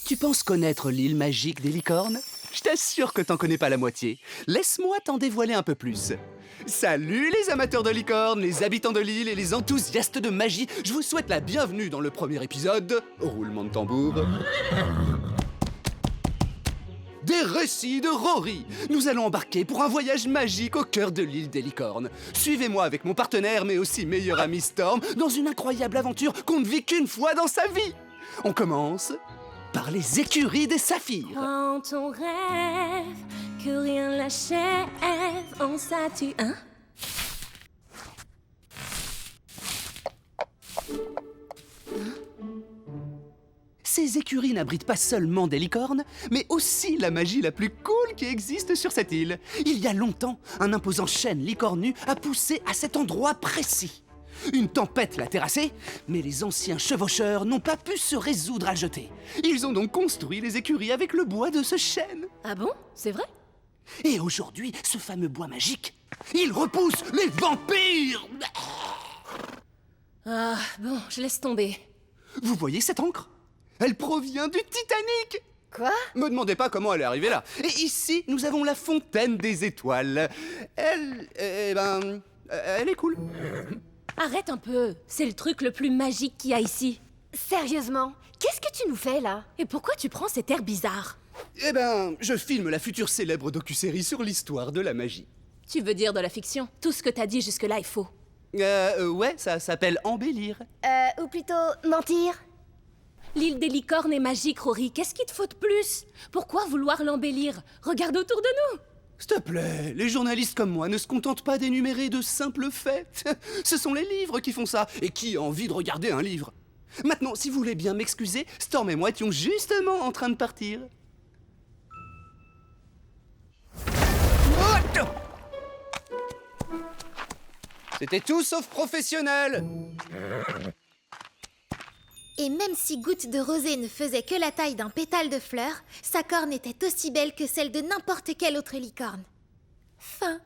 Tu penses connaître l'île magique des licornes? Je t'assure que t'en connais pas la moitié. Laisse-moi t'en dévoiler un peu plus. Salut les amateurs de licornes, les habitants de l'île et les enthousiastes de magie. Je vous souhaite la bienvenue dans le premier épisode. Roulement de tambour. Des récits de Rory. Nous allons embarquer pour un voyage magique au cœur de l'île des licornes. Suivez-moi avec mon partenaire, mais aussi meilleur ami Storm, dans une incroyable aventure qu'on ne vit qu'une fois dans sa vie. On commence par les écuries des saphirs. Quand on rêve que rien l'achève, on s'attue, hein? Ces écuries n'abritent pas seulement des licornes, mais aussi la magie la plus cool qui existe sur cette île. Il y a longtemps, un imposant chêne licornu a poussé à cet endroit précis. Une tempête l'a terrassé, mais les anciens chevaucheurs n'ont pas pu se résoudre à le jeter. Ils ont donc construit les écuries avec le bois de ce chêne. Ah bon? C'est vrai? Et aujourd'hui, ce fameux bois magique, il repousse les vampires! Ah, bon, je laisse tomber. Vous voyez cette encre? Elle provient du Titanic! Quoi? Me demandez pas comment elle est arrivée là. Et ici, nous avons la fontaine des étoiles. Elle est cool. Arrête un peu, c'est le truc le plus magique qu'il y a ici. Sérieusement, qu'est-ce que tu nous fais là? Et pourquoi tu prends cet air bizarre? Je filme la future célèbre docu-série sur l'histoire de la magie. Tu veux dire de la fiction? Tout ce que t'as dit jusque-là est faux. Ouais, ça s'appelle embellir. Ou plutôt mentir? L'île des licornes est magique, Rory. Qu'est-ce qu'il te faut de plus? Pourquoi vouloir l'embellir? Regarde autour de nous. S'il te plaît, les journalistes comme moi ne se contentent pas d'énumérer de simples faits. Ce sont les livres qui font ça. Et qui a envie de regarder un livre? Maintenant, si vous voulez bien m'excuser, Storm et moi étions justement en train de partir. C'était tout sauf professionnel. Et même si Goutte de Rosée ne faisait que la taille d'un pétale de fleur, sa corne était aussi belle que celle de n'importe quelle autre licorne. Fin.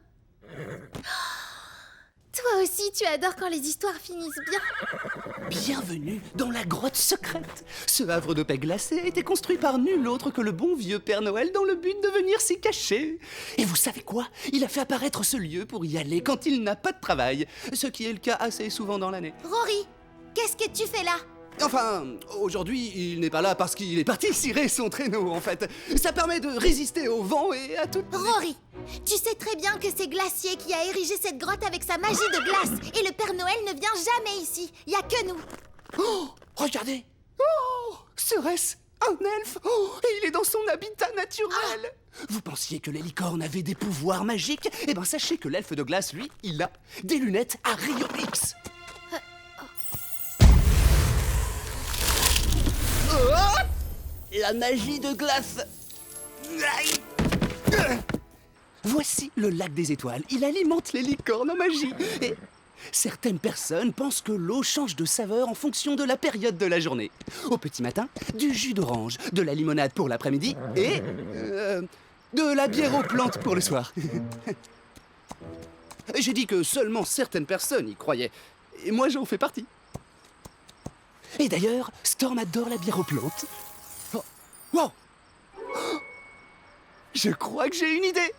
Toi aussi, tu adores quand les histoires finissent bien. Bienvenue dans la grotte secrète. Ce havre de paix glacée a été construit par nul autre que le bon vieux Père Noël dans le but de venir s'y cacher. Et vous savez quoi? Il a fait apparaître ce lieu pour y aller quand il n'a pas de travail, ce qui est le cas assez souvent dans l'année. Rory, qu'est-ce que tu fais là? Enfin, aujourd'hui, il n'est pas là parce qu'il est parti cirer son traîneau, en fait. Ça permet de résister au vent et à toute... Rory, tu sais très bien que c'est Glacier qui a érigé cette grotte avec sa magie de glace. Et le Père Noël ne vient jamais ici. Il y a que nous. Oh, regardez! Oh, serait-ce un elfe? Oh, et il est dans son habitat naturel! Vous pensiez que les licornes avaient des pouvoirs magiques? Eh ben, sachez que l'elfe de glace, lui, il a des lunettes à rayons X. Oh, la magie de glace. Voici le lac des étoiles. Il alimente les licornes en magie. Et certaines personnes pensent que l'eau change de saveur en fonction de la période de la journée. Au petit matin, du jus d'orange, de la limonade pour l'après-midi et de la bière aux plantes pour le soir. J'ai dit que seulement certaines personnes y croyaient. Et moi, j'en fais partie. Et d'ailleurs, Storm adore la bière aux plantes. Oh. Wow. Oh. Je crois que j'ai une idée.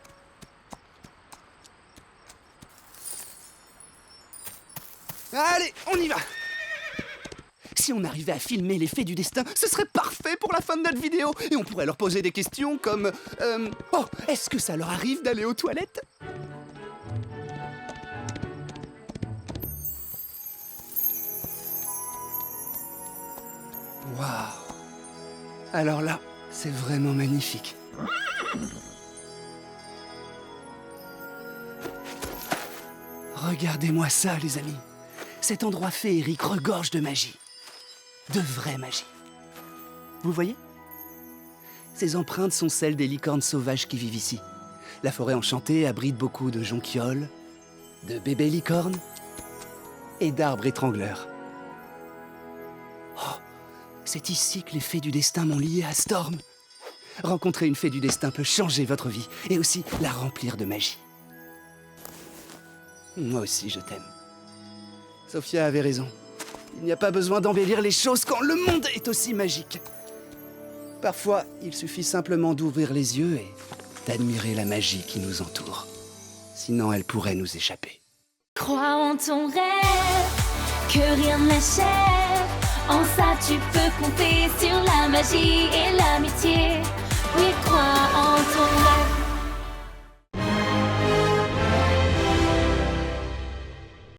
Allez, on y va. Si on arrivait à filmer les fées du destin, ce serait parfait pour la fin de notre vidéo. Et on pourrait leur poser des questions comme... Oh, est-ce que ça leur arrive d'aller aux toilettes ? Waouh! Alors là, c'est vraiment magnifique. Regardez-moi ça, les amis. Cet endroit féerique regorge de magie. De vraie magie. Vous voyez? Ces empreintes sont celles des licornes sauvages qui vivent ici. La forêt enchantée abrite beaucoup de jonquilles, de bébés licornes et d'arbres étrangleurs. C'est ici que les fées du destin m'ont lié à Storm. Rencontrer une fée du destin peut changer votre vie et aussi la remplir de magie. Moi aussi, je t'aime. Sophia avait raison. Il n'y a pas besoin d'embellir les choses quand le monde est aussi magique. Parfois, il suffit simplement d'ouvrir les yeux et d'admirer la magie qui nous entoure. Sinon, elle pourrait nous échapper. Crois en ton rêve, que rien ne l'achève. En ça, tu peux compter sur la magie et l'amitié. Oui, crois